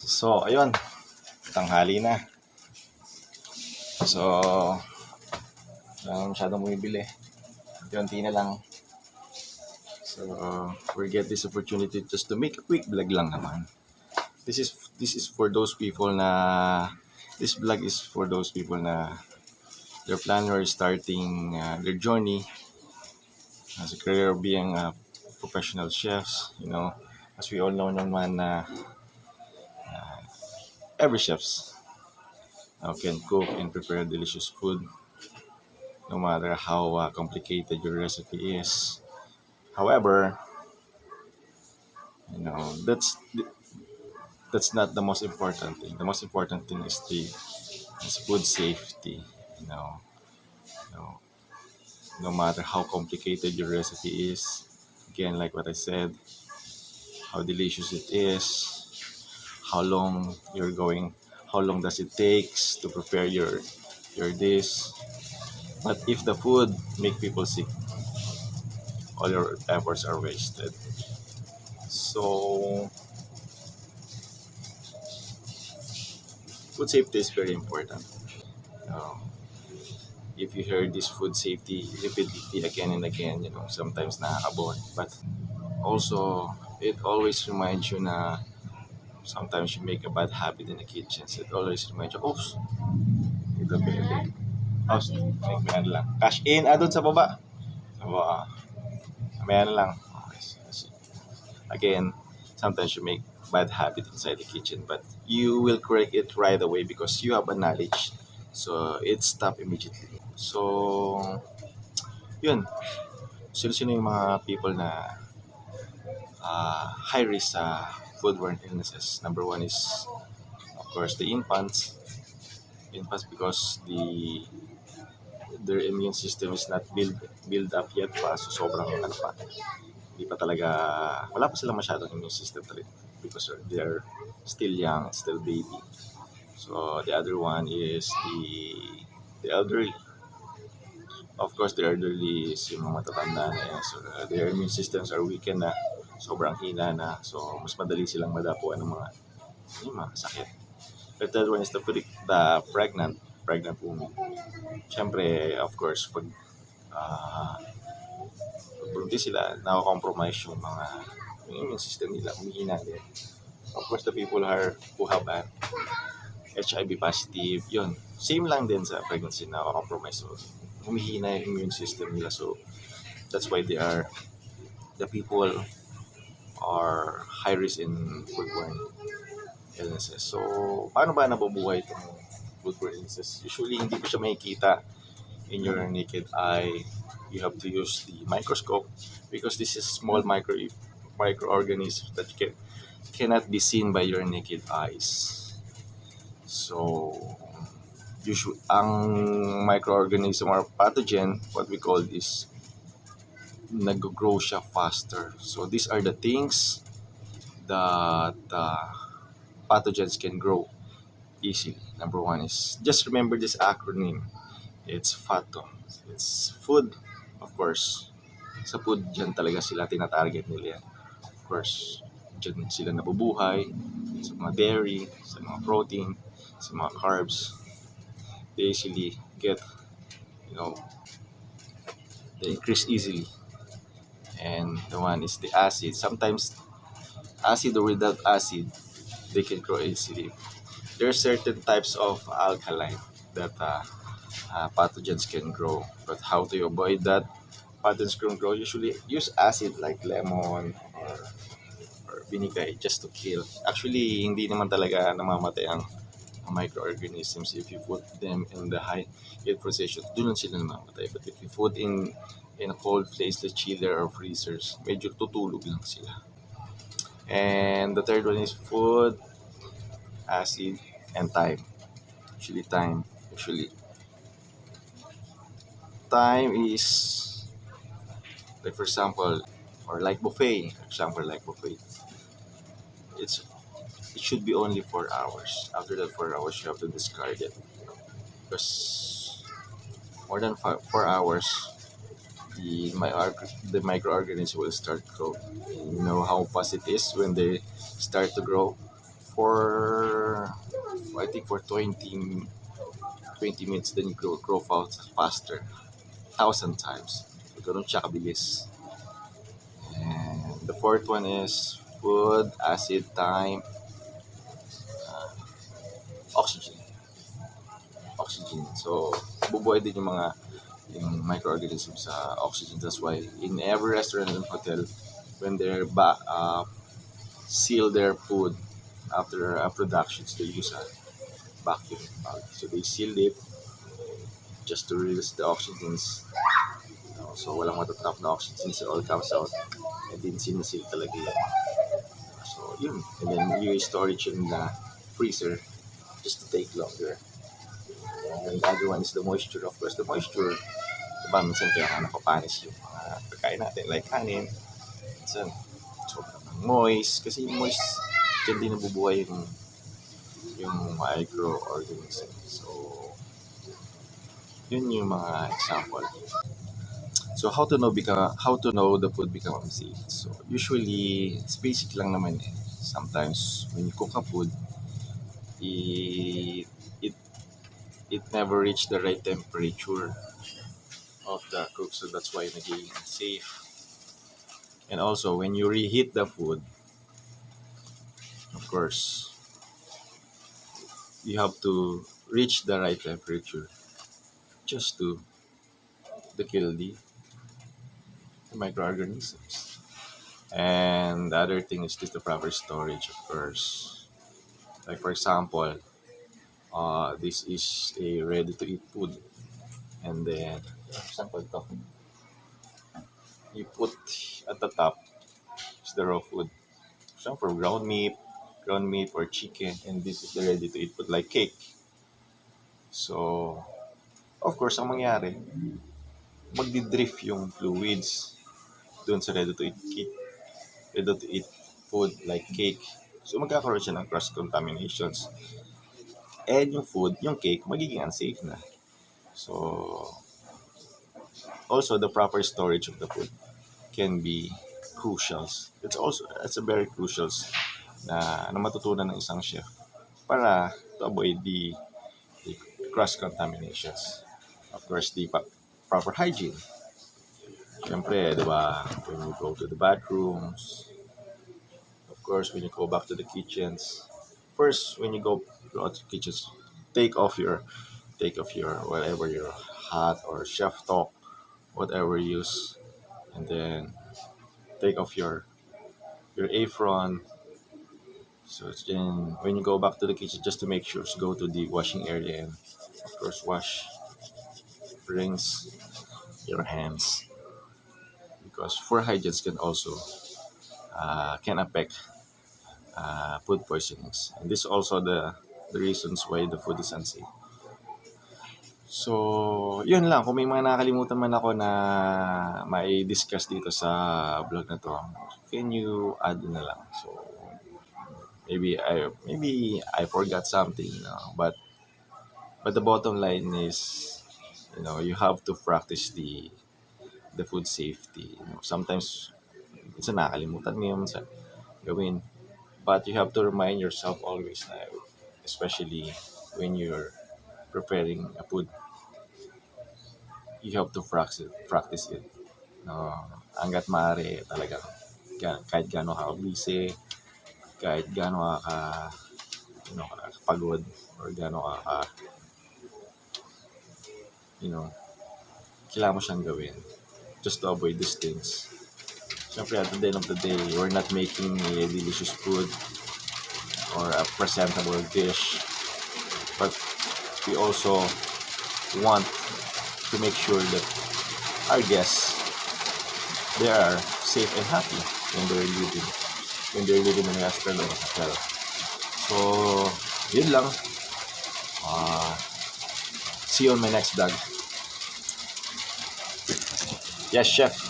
So, ayun, tanghali na. So, wala masyadong bumibili. Unti na lang. So, we get this opportunity just to make a quick vlog lang naman. This is for those people na this vlog is for those people na their planner is starting their journey as a career of being professional chefs. As we all know naman na every chefs can cook and prepare delicious food no matter how complicated your recipe is. However, that's not the most important thing. The most important thing is food safety. You know, you know, no matter how complicated your recipe is, again, like what I said, how delicious it is, how long you're going, how long does it takes to prepare your dish. But if the food make people sick, all your efforts are wasted. So food safety is very important. Uh, if you hear this food safety repeatedly again and again, sometimes nakakabon. But also, it always reminds you na sometimes you make a bad habit in the kitchen. So it always reminds you, oops, ito pwede. Oops, may ano lang. Cash in, doon sa baba. Sa baba. May ano lang. Okay, so, again, sometimes you make bad habit inside the kitchen, but you will correct it right away because you have a knowledge. So, it stop immediately. So, yun. Sino-sino yung mga people na high risk sa foodborne illnesses? Number one is, of course, the infants. Infants because their immune system is not build up yet pa. So, sobrang pa. Hindi pa talaga, wala pa silang masyadong immune system talaga because they're still young, still baby. So, the other one is the elderly. Of course, the elderly is yung mga matatanda na yan. So, their immune systems are weakened na. Sobrang hina na. So, mas madali silang madapuan ng mga sakit. The third one is the pregnant woman. Siyempre, of course, pag buntis sila, nakakompromise yung immune system nila, humihina din. Of course, the people who have HIV positive, yun. Same lang din sa pregnancy, nakakompromise. So, humihina yung immune system nila. So, that's why the people are high risk in foodborne illnesses. So, paano ba nabubuhay itong foodborne illnesses? Usually, hindi ko siya makikita in your naked eye. You have to use the microscope because this is small microorganisms that cannot be seen by your naked eyes. So, ang microorganism or pathogen, what we call is nag-grow siya faster. So, these are the things that pathogens can grow easily. Number one is, just remember this acronym. It's FATO. It's food, of course. Sa food, dyan talaga sila tinatarget nila yan. Of course, dyan sila nabubuhay. Sa mga dairy, sa mga protein, sa mga carbs. They easily get, they increase easily. And the one is the acid. Sometimes, acid or without acid, they can grow easily. There are certain types of alkaline that pathogens can grow. But how to avoid that? Pathogens can grow. Usually use acid like lemon or vinegar just to kill. Actually, hindi naman talaga namamatay ang microorganisms if you put them in the high heat position. Doon lang sila namamatay. But if you put in a cold place, the chiller or freezers, medyo tutulog lang sila. And the third one is food, acid, and time. Usually time is like for example, or like buffet. It should be only 4 hours. After that 4 hours, you have to discard it because more than 4 hours, the microorganism will start grow. You know how fast it is when they start to grow. for I think for 20 minutes, then you grow faster, 1,000 times. So, ganun siya kabilis. And the fourth one is food, acid, time, oxygen. Oxygen. So, bubuhay din yung microorganisms sa oxygen. That's why in every restaurant and hotel, when they're seal their food after productions, they use a vacuum bag. So they seal it just to release the oxygens. So walang matatrap na oxygen since it all comes out. And then sinasil talaga yun. So yun. And then you store it in the freezer just to take longer. And the other one is the moisture. Of course, the moisture, diba, minsan kaya napapanis yung mga pagkain natin. Like kanin, minsan sobrang moist. Kasi yung moist, dyan din nabubuhay yung microorganism. So, yun yung mga example. So, how to know the food become unsafe? So, usually, it's basic lang naman eh. Sometimes, when you cook a food, it never reach the right temperature of the cook. So, that's why naging safe. And also, when you reheat the food, of course, you have to reach the right temperature just to kill the microorganisms. And the other thing is just the proper storage, of course. Like for example, this is a ready-to-eat food, and then, for example, ito, you put at the top is the raw food. So for ground meat or chicken, and this is the ready-to-eat food like cake. So, of course, ang mangyari, magdi-drift yung fluids doon sa ready-to-eat food like cake. So, magkakaroon siya ng cross-contaminations. And yung food, yung cake, magiging unsafe na. So, also the proper storage of the food can be crucial. It's a very crucial na matutunan ng isang chef para to avoid the cross-contaminations. Of course, the proper hygiene. Siyempre, di ba, when you go to the bathrooms, of course, when you go back to the kitchens, first, when you go to the kitchens, take off your whatever your hat or chef top, whatever you use, and then take off your apron. So then, when you go back to the kitchen, just to make sure, go to the washing area and, of course, rinse your hands, because food hygienes can also can affect food poisonings, and this is also the reasons why the food is unsafe. So, yun lang. Kung may mga nakalimutan man ako na may discuss dito sa vlog na to, can you add na lang? So, maybe I forgot something, but the bottom line is, you have to practice the food safety. Sometimes it's nakalimutan mo yun sa gawin, but you have to remind yourself always na, especially when you're preparing a food, you have to practice it. Hanggat maaari talagang kahit gaano ka busy, kahit gaano ka pagod, or gaano ka kailangan mo siyang gawin just to avoid these things. Siyempre, at the end of the day, we're not making a delicious food or a presentable dish, but we also want to make sure that our guests, they are safe and happy when they're living in a restaurant or a hotel. So, yun lang. See you on my next vlog. Yes, chef.